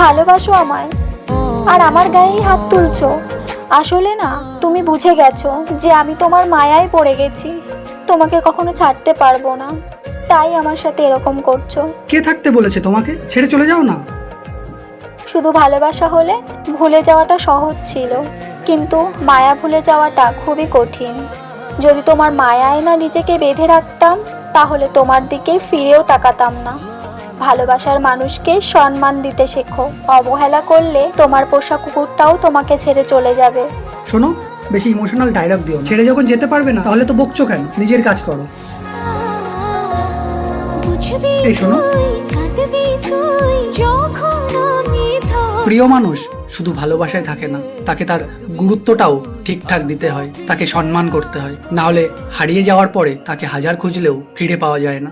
ভালোবাসো আমায় আর আমার গায়েই হাত তুলছো। আসলে না, তুমি বুঝে গেছো যে আমি তোমার মায়ায় পড়ে গেছি, তোমাকে কখনো ছাড়তে পারবো না, তাই আমার সাথে এরকম করছো। কে থাকতে বলেছে তোমাকে? ছেড়ে চলে যাও না। শুধু ভালোবাসা হলে ভুলে যাওয়াটা সহজ ছিল, কিন্তু মায়া ভুলে যাওয়াটা খুবই কঠিন। যদি তোমার মায়ায় না নিজেকে বেঁধে রাখতাম, তাহলে তোমার দিকে ফিরেও তাকাতাম না। ভালোবাসার মানুষকে সম্মান দিতে শেখো, অবহেলা করলে তোমার পোষা কুকুরটাও তোমাকে ছেড়ে চলে যাবে। শোনো, বেশি ইমোশনাল ডায়লগ দিও না। ছেড়ে যখন যেতে পারবে না তাহলে তো বকছো কেন? নিজের কাজ করো। এই শোনো, প্রিয় মানুষ শুধু ভালোবাসায় থাকে না, তাকে তার গুরুত্বটাও ঠিকঠাক দিতে হয়, তাকে সম্মান করতে হয়। না হলে হারিয়ে যাওয়ার পরে তাকে হাজার খুঁজলেও ফিরে পাওয়া যায় না।